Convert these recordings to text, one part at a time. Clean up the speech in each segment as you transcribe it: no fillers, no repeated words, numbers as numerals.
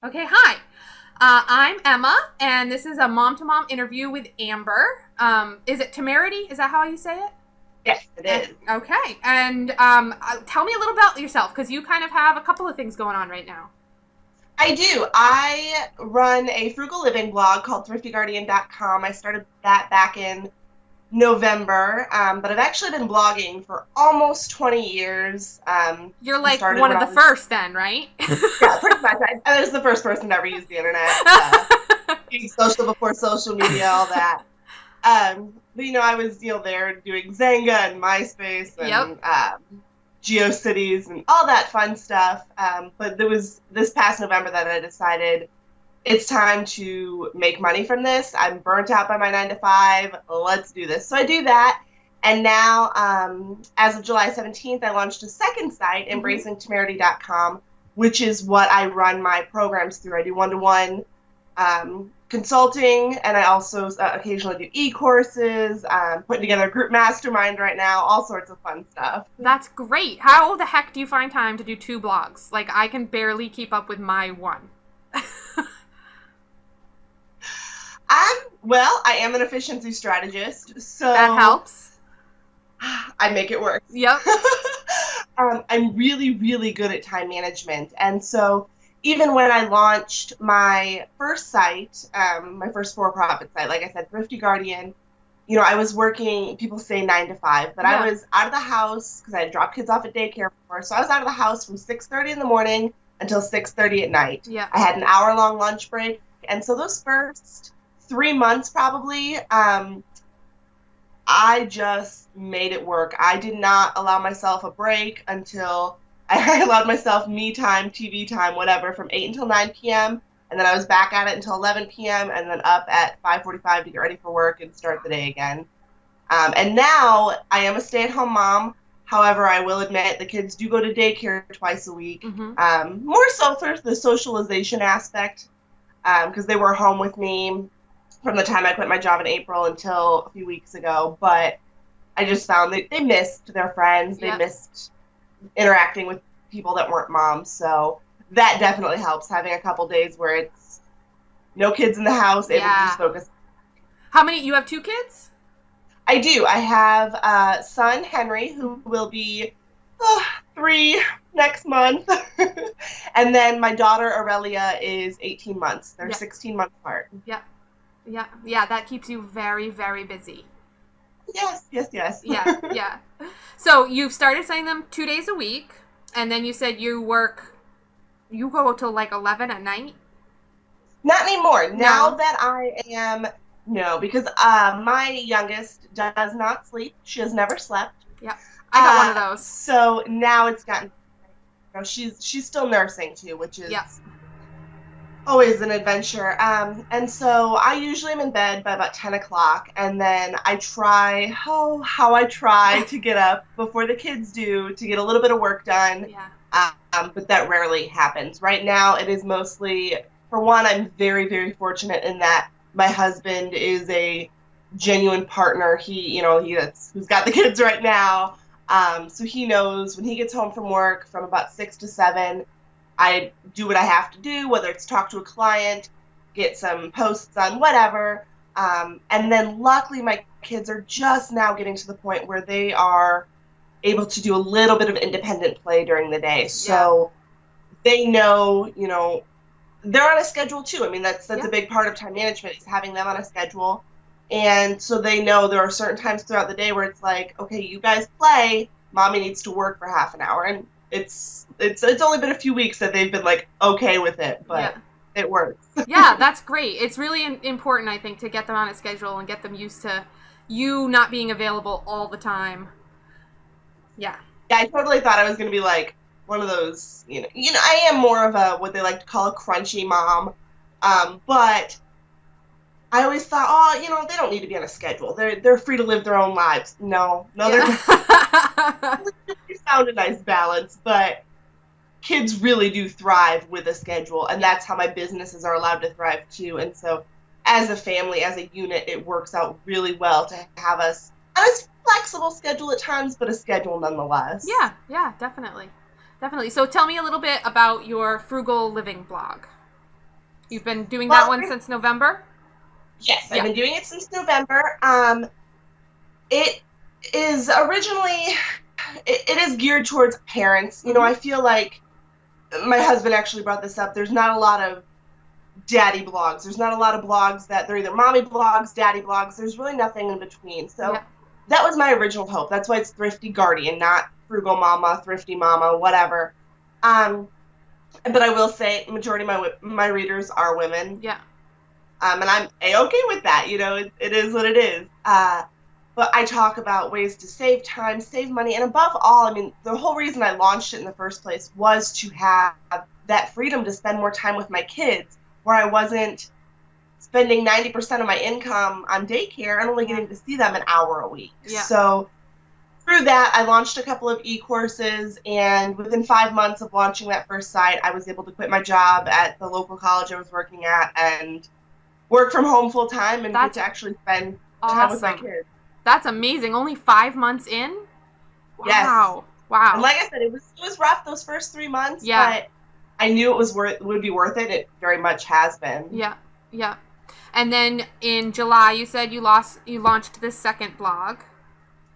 Okay, hi. I'm Emma, and this is a mom-to-mom interview with Amber. Is it Temerity? Is that how you say it? Yes, it is. Okay, and tell me a little about yourself, because you kind of have a couple of things going on right now. I do. I run a frugal living blog called thriftyguardian.com. I started that back in November, but I've actually been blogging for almost 20 years. You're I like started one when of I the was, first then, right? yeah, pretty much. I was the first person to ever use the internet, being social before social media, all that. But I was, there doing Zanga and MySpace Yep. and GeoCities and all that fun stuff. But there was this past November that I decided it's time to make money from this. I'm burnt out by my 9 to 5. Let's do this. So I do that. And now, as of July 17th, I launched a second site, Mm-hmm. embracingtemerity.com, which is what I run my programs through. I do one-to-one consulting, and I also occasionally do e-courses, putting together a group mastermind right now, all sorts of fun stuff. That's great. How the heck do you find time to do two blogs? Like, I can barely keep up with my one. Well, I am an efficiency strategist, That so helps. I make it work. Yep. I'm really, really good at time management. And so even when I launched my first site, my first for-profit site, like I said, Thrifty Guardian, I was working, people say 9 to 5, but I Yeah. was out of the house because I had dropped kids off at daycare before. So I was out of the house from 6:30 in the morning until 6:30 at night. Yeah. I had an hour-long lunch break. And so those first 3 months probably, I just made it work. I did not allow myself a break until I allowed myself me time, TV time, whatever, from 8 until 9 p.m. And then I was back at it until 11 p.m. and then up at 5:45 to get ready for work and start the day again. And now I am a stay-at-home mom. However, I will admit the kids do go to daycare twice a week, Mm-hmm. more so for the socialization aspect, because they were home with me from the time I quit my job in April until a few weeks ago. But I just found that they missed their friends. They Yeah. missed interacting with people that weren't moms. So that definitely helps having a couple days where it's no kids in the house, able to just Yeah. focus. How many? You have two kids? I do. I have son Henry, Mm-hmm. who will be 3 next month. And then my daughter Aurelia is 18 months. They're Yeah. 16 months apart. Yeah. Yeah. Yeah. That keeps you very, very busy. Yes, yes, yes. Yeah. Yeah. So you've started sending them 2 days a week, and then you said you go till like 11 at night? Not anymore. Now No. that I am, no, because my youngest does not sleep. She has never slept. Yeah. I got one of those. So now it's gotten, she's still nursing too, which Yeah. is always an adventure. And so I usually am in bed by about 10 o'clock, and then I try, how I try to get up before the kids do to get a little bit of work done. Yeah. But that rarely happens. Right now, it is mostly, for one, I'm very, very fortunate in that my husband is a genuine partner. Who's got the kids right now. So he knows when he gets home from work from about 6 to 7, I do what I have to do, whether it's talk to a client, get some posts on, whatever. And then luckily, my kids are just now getting to the point where they are able to do a little bit of independent play during the day. Yeah. So they know, they're on a schedule too. I mean, that's Yeah. a big part of time management is having them on a schedule. And so they know there are certain times throughout the day where it's like, okay, you guys play, mommy needs to work for half an hour. And it's only been a few weeks that they've been like okay with it, Yeah. but it works. Yeah, that's great. It's really important, I think, to get them on a schedule and get them used to you not being available all the time. Yeah. Yeah, I totally thought I was going to be like one of those, I am more of a what they like to call a crunchy mom. But I always thought, oh, they don't need to be on a schedule. They're free to live their own lives. No, no, they're not. Yeah. We found a nice balance, but kids really do thrive with a schedule, and that's how my businesses are allowed to thrive too. And so, as a family, as a unit, it works out really well to have us on a flexible schedule at times, but a schedule nonetheless. Yeah, yeah, definitely. Definitely. So tell me a little bit about your Frugal Living blog. You've been doing Well, that one since November? Yes, Yeah. I've been doing it since November. It is originally, it is geared towards parents. You know, I feel like my husband actually brought this up. There's not a lot of daddy blogs. There's not a lot of blogs that they're either mommy blogs, daddy blogs. There's really nothing in between. So that was my original hope. That's why it's Thrifty Guardian, not Frugal Mama, Thrifty Mama, whatever. But I will say, majority of my readers are women. Yeah. And I'm A-okay with that. You know, it is what it is. But I talk about ways to save time, save money, and above all, I mean, the whole reason I launched it in the first place was to have that freedom to spend more time with my kids, where I wasn't spending 90% of my income on daycare and only getting to see them an hour a week. Yeah. So through that, I launched a couple of e-courses, and within 5 months of launching that first site, I was able to quit my job at the local college I was working at and work from home full time and get to actually spend time with my kids. That's amazing. Only 5 months in? Wow. Yes. Wow. And like I said, it was rough those first 3 months, yeah. but I knew it would be worth it. It very much has been. Yeah. Yeah. And then in July, you said you launched this second blog.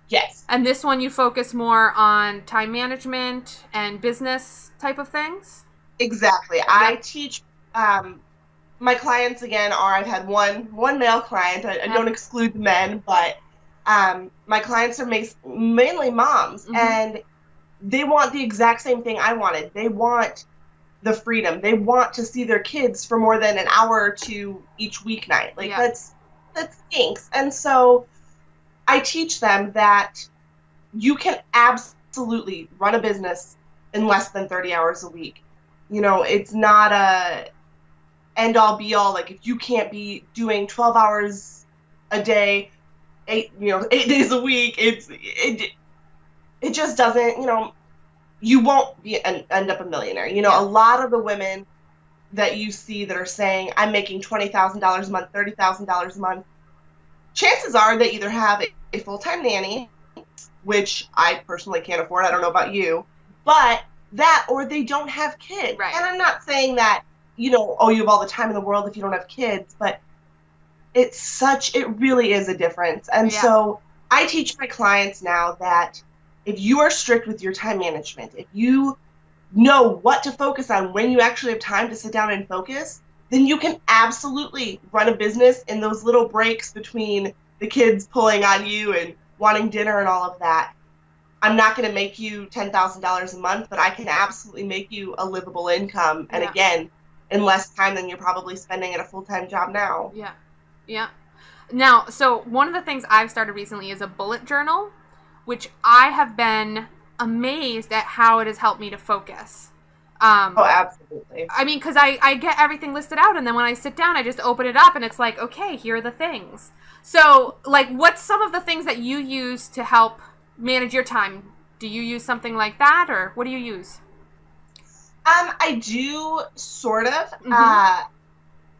Yes. And this one you focus more on time management and business type of things? Exactly. Yep. I teach my clients, again, I've had one male client. I don't exclude the men, but my clients are mainly moms, and they want the exact same thing I wanted. They want the freedom. They want to see their kids for more than an hour or two each weeknight. Like, that stinks. And so I teach them that you can absolutely run a business in less than 30 hours a week. You know, it's not a end-all be-all. Like, if you can't be doing 12 hours a day, 8 days a week, it just doesn't, you won't end up a millionaire. You know, a lot of the women that you see that are saying, I'm making $20,000 a month, $30,000 a month, chances are they either have a full-time nanny, which I personally can't afford. I don't know about you, but that, or they don't have kids. Right. And I'm not saying that, you have all the time in the world if you don't have kids, but it really is a difference. And so I teach my clients now that if you are strict with your time management, if you know what to focus on when you actually have time to sit down and focus, then you can absolutely run a business in those little breaks between the kids pulling on you and wanting dinner and all of that. I'm not going to make you $10,000 a month, but I can absolutely make you a livable income. And again, in less time than you're probably spending at a full-time job now. Yeah. Yeah. Now, so one of the things I've started recently is a bullet journal, which I have been amazed at how it has helped me to focus. Absolutely. I mean, because I get everything listed out, and then when I sit down, I just open it up, and it's like, okay, here are the things. So, like, what's some of the things that you use to help manage your time? Do you use something like that, or what do you use? I do, sort of.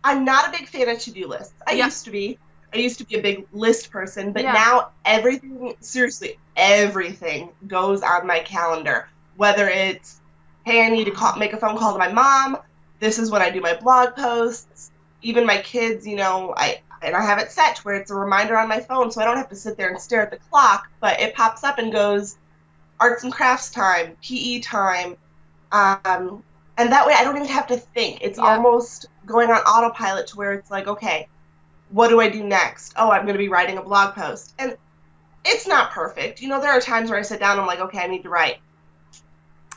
I'm not a big fan of to-do lists. I used to be. I used to be a big list person, but now seriously, everything goes on my calendar. Whether it's, hey, I need to make a phone call to my mom. This is when I do my blog posts. Even my kids, I have it set where it's a reminder on my phone, so I don't have to sit there and stare at the clock, but it pops up and goes, arts and crafts time, PE time, and that way I don't even have to think. It's almost going on autopilot to where it's like, okay, what do I do next? Oh, I'm going to be writing a blog post. And it's not perfect. There are times where I sit down and I'm like, okay, I need to write.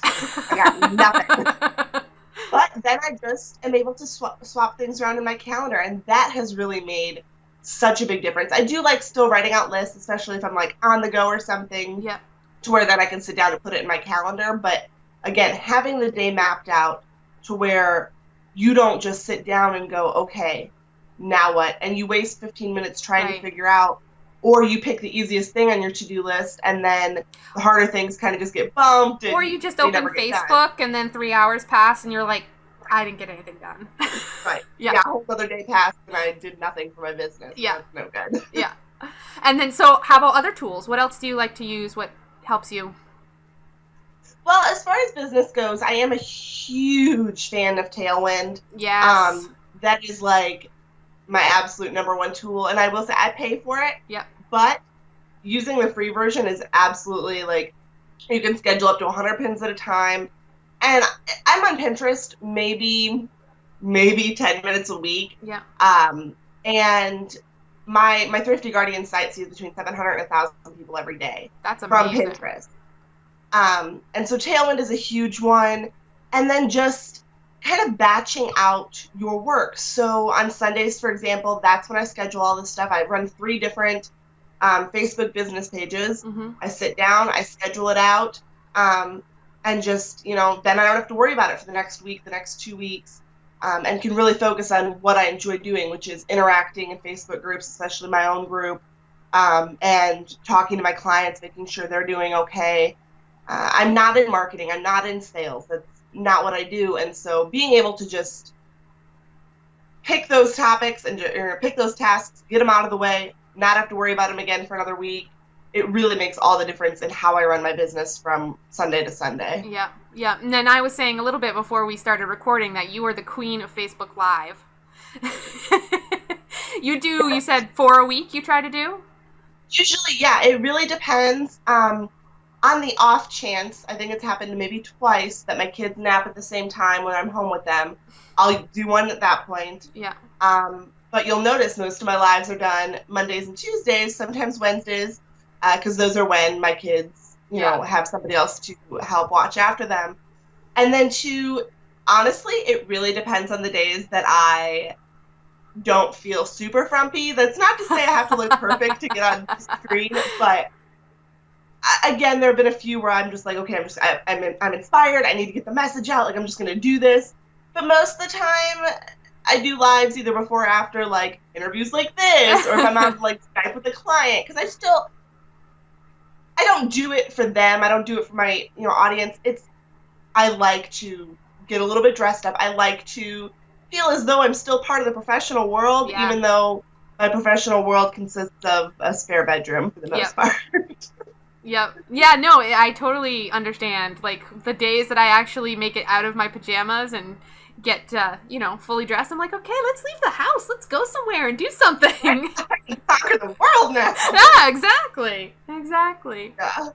I got nothing. But then I just am able to swap things around in my calendar, and that has really made such a big difference. I do like still writing out lists, especially if I'm like on the go or something, to where then I can sit down and put it in my calendar. But again, having the day mapped out to where you don't just sit down and go, okay, now what? And you waste 15 minutes trying to figure out, or you pick the easiest thing on your to-do list, and then the harder things kind of just get bumped. Or you just open Facebook, and then 3 hours pass, and you're like, I didn't get anything done. Right. Yeah, a whole other day passed, and I did nothing for my business. Yeah. That's no good. Yeah. And then, so how about other tools? What else do you like to use? What helps you? Well, as far as business goes, I am a huge fan of Tailwind. Yes. that is like my absolute number one tool. And I will say I pay for it. Yep. But using the free version is absolutely like, you can schedule up to 100 pins at a time. And I'm on Pinterest maybe 10 minutes a week. Yeah. And my Thrifty Guardian site sees between 700 and 1,000 people every day. That's amazing. From Pinterest. And so Tailwind is a huge one. And then just kind of batching out your work. So on Sundays, for example, that's when I schedule all this stuff. I run 3 different Facebook business pages. Mm-hmm. I sit down, I schedule it out, and just, then I don't have to worry about it for the next week, the next 2 weeks, and can really focus on what I enjoy doing, which is interacting in Facebook groups, especially my own group, and talking to my clients, making sure they're doing okay. I'm not in marketing. I'm not in sales. That's not what I do. And so being able to just pick those topics and pick those tasks, get them out of the way, not have to worry about them again for another week, it really makes all the difference in how I run my business from Sunday to Sunday. Yeah, yeah. And then I was saying a little bit before we started recording that you are the queen of Facebook Live. You said 4 a week you try to do? Usually, yeah. It really depends. On the off chance, I think it's happened maybe twice that my kids nap at the same time when I'm home with them, I'll do one at that point. Yeah. But you'll notice most of my lives are done Mondays and Tuesdays, sometimes Wednesdays, because those are when my kids, have somebody else to help watch after them. And then honestly, it really depends on the days that I don't feel super frumpy. That's not to say I have to look perfect to get on the screen, but again, there have been a few where I'm just like, okay, I'm inspired. I need to get the message out. Like, I'm just going to do this. But most of the time, I do lives either before or after, like, interviews like this, or if I'm on, like, Skype with a client. Because I don't do it for them. I don't do it for my, audience. I like to get a little bit dressed up. I like to feel as though I'm still part of the professional world, even though my professional world consists of a spare bedroom for the most part. Yep. Yeah, no, I totally understand. Like, the days that I actually make it out of my pajamas and get, fully dressed, I'm like, okay, let's leave the house. Let's go somewhere and do something. I can conquer the world now. Yeah, exactly. Exactly. Yeah.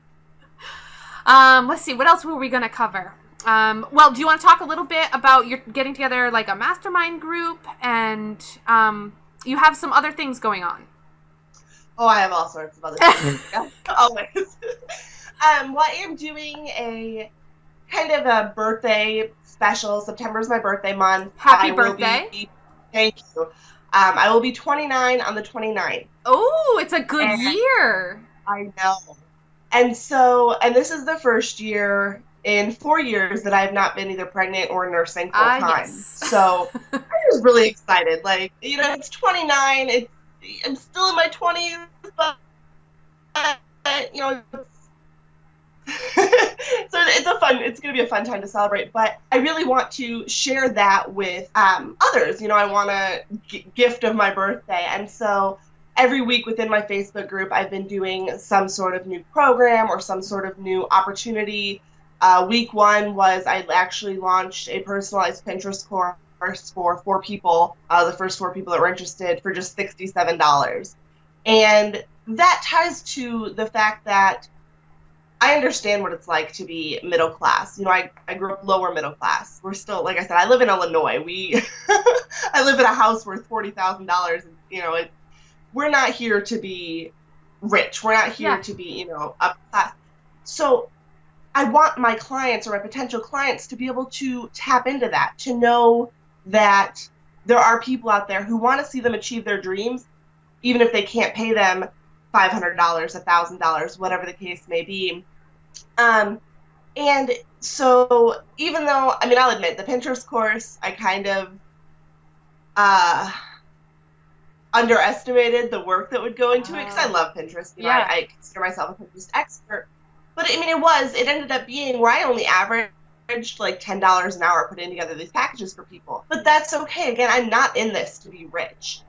Let's see, what else were we going to cover? Well, do you want to talk a little bit about your getting together, like, a mastermind group, and you have some other things going on? Oh, I have all sorts of other things. Always. Well, I am doing a kind of a birthday special. September is my birthday month. Happy birthday. Thank you. I will be 29 on the 29th. Oh, it's a good year. I know. And this is the first year in 4 years that I have not been either pregnant or nursing full time. Yes. So I was really excited. Like, it's 29. I'm still in my 20s, but it's going to be a fun time to celebrate. But I really want to share that with others. I want a gift of my birthday, and so every week within my Facebook group, I've been doing some sort of new program or some sort of new opportunity. Week 1 was I actually launched a personalized Pinterest course for 4 people, the first 4 people that were interested, for just $67. And that ties to the fact that I understand what it's like to be middle class. I grew up lower middle class. We're still, like I said, I live in Illinois. I live in a house worth $40,000. And, we're not here to be rich. We're not here to be, up class. So I want my clients or my potential clients to be able to tap into that, to know that there are people out there who want to see them achieve their dreams, even if they can't pay them $500, $1,000, whatever the case may be. And so even though, I'll admit, the Pinterest course, I kind of underestimated the work that would go into it, because I love Pinterest. I consider myself a Pinterest expert. But, it ended up being where I only averaged like $10 an hour putting together these packages for people. But that's okay. Again, I'm not in this to be rich.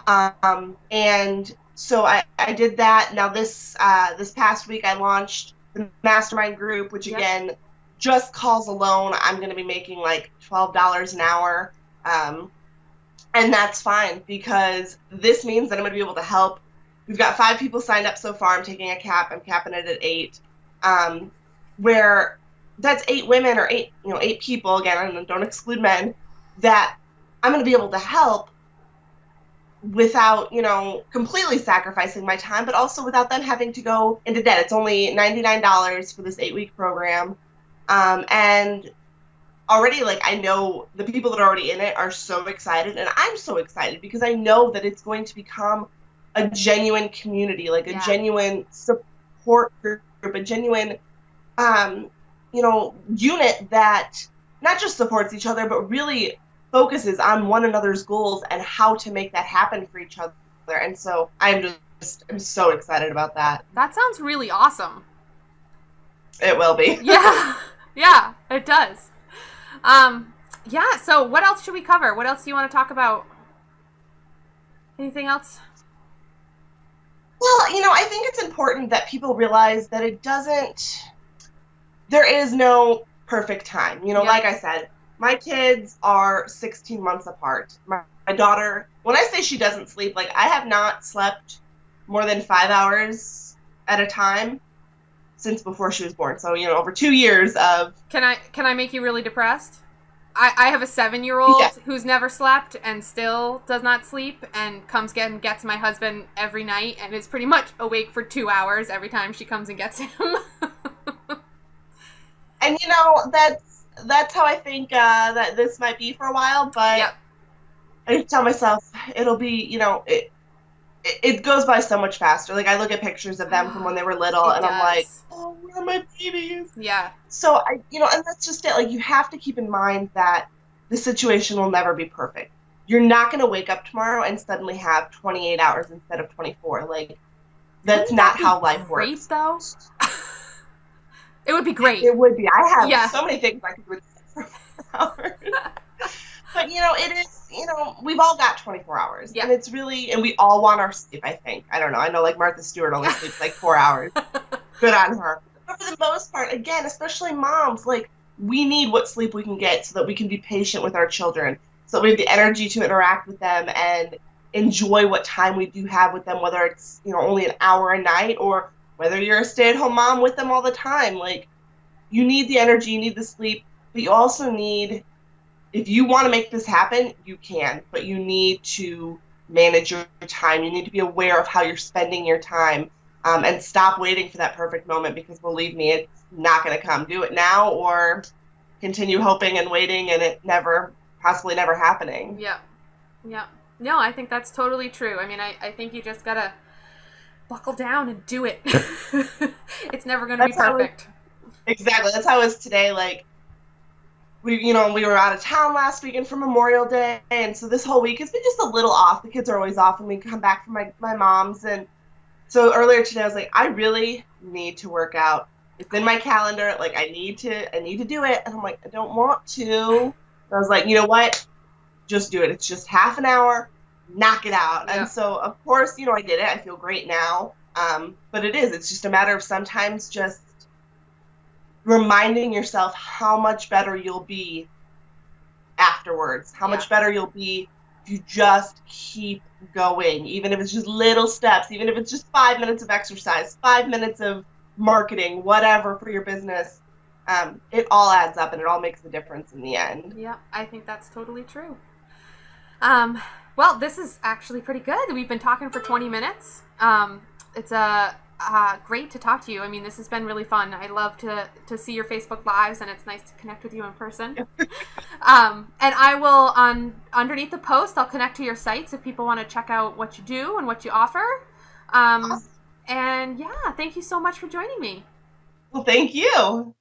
And so I did that. Now this past week I launched the mastermind group, which again, just calls alone, I'm going to be making like $12 an hour. And that's fine because this means that I'm going to be able to help. We've got 5 people signed up so far. I'm taking a cap. I'm capping it at 8. Um, where that's 8 women or 8 people, again, and don't exclude men, that I'm going to be able to help without, completely sacrificing my time, but also without them having to go into debt. It's only $99 for this 8-week program. And already, like, I know the people that are already in it are so excited, and I'm so excited because I know that it's going to become a genuine community, like a Yeah. genuine support group, a genuine, unit that not just supports each other, but really focuses on one another's goals and how to make that happen for each other. And so I'm so excited about that. That sounds really awesome. It will be. Yeah. Yeah, it does. Yeah, so what else should we cover? What else do you want to talk about? Anything else? Well, I think it's important that people realize that there is no perfect time. Yep. Like I said, my kids are 16 months apart. My daughter, when I say she doesn't sleep, like I have not slept more than 5 hours at a time since before she was born. So, over 2 years of. Can I make you really depressed? I have a 7-year-old Yeah. who's never slept and still does not sleep and comes and gets my husband every night and is pretty much awake for 2 hours every time she comes and gets him. And that's how I think that this might be for a while. But Yep. I tell myself it'll be, it goes by so much faster. Like I look at pictures of them from when they were little, It and I'm like, does. oh, where are my babies? Yeah. So and that's just it. Like you have to keep in mind that the situation will never be perfect. You're not going to wake up tomorrow and suddenly have 28 hours instead of 24. Like that's Wouldn't not that be how life great, works. though? It would be great. It would be. I have Yeah. so many things I could do with 4 hours. But it is, we've all got 24 hours. Yeah. And it's really, and we all want our sleep, I think. I don't know. I know like Martha Stewart only sleeps like 4 hours. Good on her. But for the most part, again, especially moms, like we need what sleep we can get so that we can be patient with our children, so that we have the energy to interact with them and enjoy what time we do have with them, whether it's, only an hour a night or whether you're a stay-at-home mom with them all the time. Like you need the energy, you need the sleep, but you also need, if you want to make this happen, you can, but you need to manage your time. You need to be aware of how you're spending your time, and stop waiting for that perfect moment, because believe me, it's not going to come. Do it now or continue hoping and waiting and it possibly never happening. Yeah. Yeah. No, I think that's totally true. I mean, I think you just gotta buckle down and do it. It's never gonna be perfect. Exactly. That's how it was today. Like, we were out of town last weekend for Memorial Day, and so this whole week has been just a little off. The kids are always off when we come back from my mom's, and so earlier today I was like, I really need to work out. It's in my calendar. Like I need to do it, and I'm like, I don't want to. And I was like, you know what? Just do it. It's just half an hour. Knock it out. Yeah. And so of course, I did it. I feel great now. But it's just a matter of sometimes just reminding yourself how much better you'll be afterwards, how much better you'll be if you just keep going, even if it's just little steps, even if it's just 5 minutes of exercise, 5 minutes of marketing, whatever for your business. It all adds up and it all makes a difference in the end. Yeah, I think that's totally true. Well, this is actually pretty good. We've been talking for 20 minutes. It's great to talk to you. I mean, this has been really fun. I love to see your Facebook Lives, and it's nice to connect with you in person. And I will, underneath the post, I'll connect to your sites if people want to check out what you do and what you offer. Awesome. And yeah, thank you so much for joining me. Well, thank you.